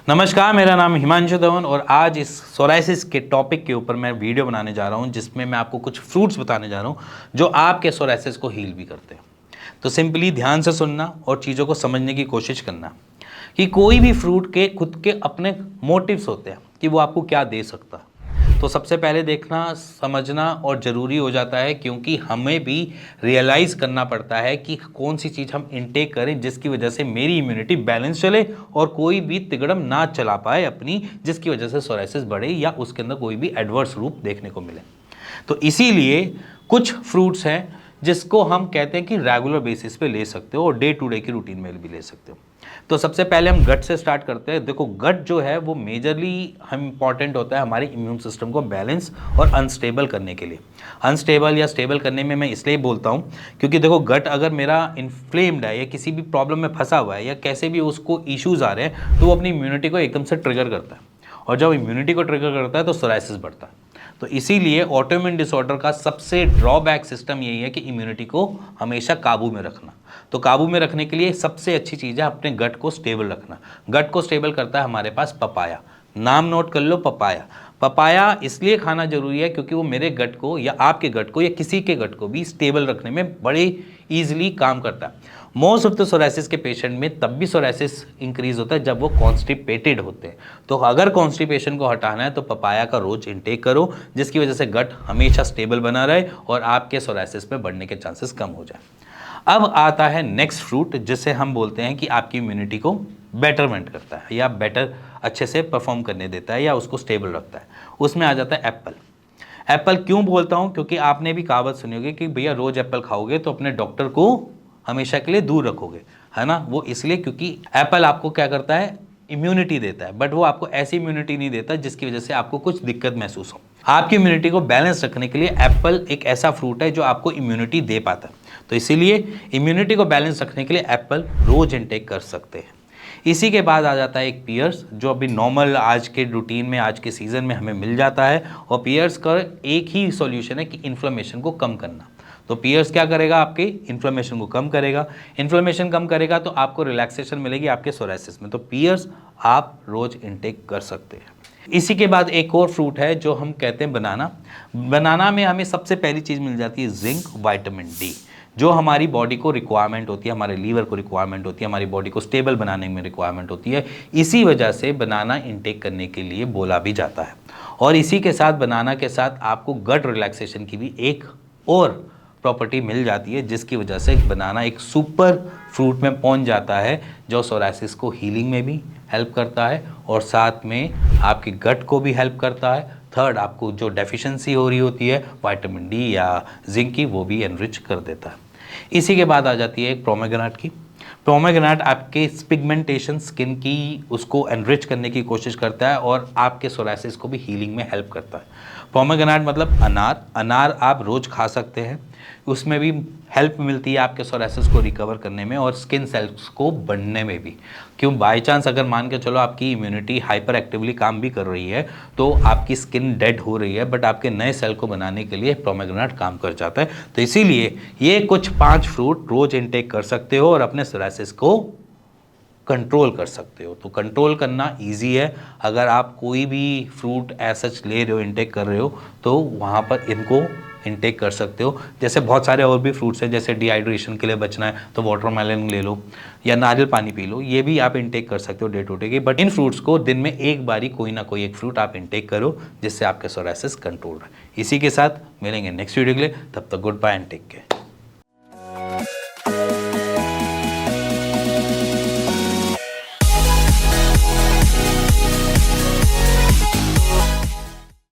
नमस्कार, मेरा नाम हिमांशु धवन और आज इस सोराइसिस के टॉपिक के ऊपर मैं वीडियो बनाने जा रहा हूं जिसमें मैं आपको कुछ फ्रूट्स बताने जा रहा हूं जो आपके सोराइसिस को हील भी करते हैं। तो सिंपली ध्यान से सुनना और चीज़ों को समझने की कोशिश करना कि कोई भी फ्रूट के खुद के अपने मोटिव्स होते हैं कि वो आपको क्या दे सकता है। तो सबसे पहले देखना, समझना और ज़रूरी हो जाता है क्योंकि हमें भी रियलाइज़ करना पड़ता है कि कौन सी चीज़ हम इनटेक करें जिसकी वजह से मेरी इम्यूनिटी बैलेंस चले और कोई भी तिगड़म ना चला पाए अपनी, जिसकी वजह से सोराइसिस बढ़े या उसके अंदर कोई भी एडवर्स रूप देखने को मिले। तो इसीलिए कुछ फ्रूट्स हैं जिसको हम कहते हैं कि रेगुलर बेसिस पे ले सकते हो और डे टू डे की रूटीन में भी ले सकते हो। तो सबसे पहले हम गट से स्टार्ट करते हैं। देखो, गट जो है वो मेजरली हम इंपॉर्टेंट होता है हमारे इम्यून सिस्टम को बैलेंस और अनस्टेबल करने के लिए। अनस्टेबल या स्टेबल करने में मैं इसलिए बोलता हूँ क्योंकि देखो, गट अगर मेरा इन्फ्लेम्ड है या किसी भी प्रॉब्लम में फंसा हुआ है या कैसे भी उसको इश्यूज आ रहे हैं तो वो अपनी इम्यूनिटी को एकदम से ट्रिगर करता है और जब इम्यूनिटी को ट्रिगर करता है तो सोराइसिस बढ़ता है। तो इसीलिए ऑटोइम्यून डिसऑर्डर का सबसे ड्रॉबैक सिस्टम यही है कि इम्यूनिटी को हमेशा काबू में रखना। तो काबू में रखने के लिए सबसे अच्छी चीज़ है अपने गट को स्टेबल रखना। गट को स्टेबल करता है हमारे पास पपाया। नाम नोट कर लो, पपाया। पपाया इसलिए खाना जरूरी है क्योंकि वो मेरे गट को या आपके गट को या किसी के गट को भी स्टेबल रखने में बड़े ईजिली काम करता है। मोस्ट ऑफ द सोराइसिस के पेशेंट में तब भी सोराइसिस इंक्रीज होता है जब वो कॉन्स्टिपेटेड होते हैं। तो अगर कॉन्स्टिपेशन को हटाना है तो पपाया का रोज इंटेक करो जिसकी वजह से गट हमेशा स्टेबल बना रहे और आपके सोराइसिस में बढ़ने के चांसेस कम हो जाए। अब आता है नेक्स्ट फ्रूट जिसे हम बोलते हैं कि आपकी इम्यूनिटी को बेटरमेंट करता है या बेटर अच्छे से परफॉर्म करने देता है या उसको स्टेबल रखता है। उसमें आ जाता है एप्पल। एप्पल क्यों बोलता हूँ? क्योंकि आपने भी कहावत सुनी होगी कि भैया रोज एप्पल खाओगे तो अपने डॉक्टर को हमेशा के लिए दूर रखोगे, है ना। वो इसलिए क्योंकि एप्पल आपको क्या करता है, इम्यूनिटी देता है, बट वो आपको ऐसी इम्यूनिटी नहीं देता जिसकी वजह से आपको कुछ दिक्कत महसूस हो। आपकी इम्यूनिटी को बैलेंस रखने के लिए एप्पल एक ऐसा फ्रूट है जो आपको इम्यूनिटी दे पाता है। तो इसीलिए इम्यूनिटी को बैलेंस रखने के लिए एप्पल रोज इंटेक कर सकते हैं। इसी के बाद आ जाता है एक पियर्स जो अभी नॉर्मल आज के रूटीन में आज के सीज़न में हमें मिल जाता है और पियर्स का एक ही सॉल्यूशन है कि इन्फ्लेमेशन को कम करना। तो पियर्स क्या करेगा, आपके इन्फ्लेमेशन को कम करेगा। इन्फ्लेमेशन कम करेगा तो आपको रिलैक्सेशन मिलेगी आपके सोराइसिस में। तो पियर्स आप रोज इंटेक कर सकते हैं। इसी के बाद एक और फ्रूट है जो हम कहते हैं बनाना। बनाना में हमें सबसे पहली चीज़ मिल जाती है जिंक, विटामिन डी, जो हमारी बॉडी को रिक्वायरमेंट होती है, हमारे लीवर को रिक्वायरमेंट होती है, हमारी बॉडी को स्टेबल बनाने में रिक्वायरमेंट होती है। इसी वजह से बनाना इंटेक करने के लिए बोला भी जाता है। और इसी के साथ बनाना के साथ आपको गट रिलैक्सेशन की भी एक और प्रॉपर्टी मिल जाती है जिसकी वजह से बनाना एक सुपर फ्रूट में पहुंच जाता है जो सोराइसिस को हीलिंग में भी हेल्प करता है और साथ में आपके गट को भी हेल्प करता है। थर्ड, आपको जो डेफिशिएंसी हो रही होती है विटामिन डी या जिंक की, वो भी एनरिच कर देता है। इसी के बाद आ जाती है एक पोमेग्रेनेट की। पोमेग्रेनेट आपके पिगमेंटेशन स्किन की उसको एनरिच करने की कोशिश करता है और आपके सोराइसिस को भी हीलिंग में हेल्प करता है। पोमेग्रेनेट मतलब अनार। अनार आप रोज़ खा सकते हैं, उसमें भी हेल्प मिलती है आपके सोराइसिस को रिकवर करने में और स्किन सेल्स को बढ़ने में भी। क्यों, बाय चांस अगर मान के चलो आपकी इम्यूनिटी हाइपर एक्टिवली काम भी कर रही है तो आपकी स्किन डेड हो रही है बट आपके नए सेल को बनाने के लिए पोमेग्रेनेट काम कर जाता है। तो इसीलिए ये कुछ 5 फ्रूट रोज इंटेक कर सकते हो और अपने सोराइसिस को कंट्रोल कर सकते हो। तो कंट्रोल करना इजी है। अगर आप कोई भी फ्रूट ऐसा ले रहे हो, इंटेक कर रहे हो, तो वहाँ पर इनको इंटेक कर सकते हो। जैसे बहुत सारे और भी फ्रूट्स हैं, जैसे डिहाइड्रेशन के लिए बचना है तो वाटरमेलन ले लो या नारियल पानी पी लो, ये भी आप इंटेक कर सकते हो डे टू डे की। बट इन फ्रूट्स को दिन में एक बारी कोई ना कोई एक फ्रूट आप इंटेक करो जिससे आपके सोराइसिस कंट्रोल रहे। इसी के साथ मिलेंगे नेक्स्ट वीडियो के लिए, तब तक good bye and take care.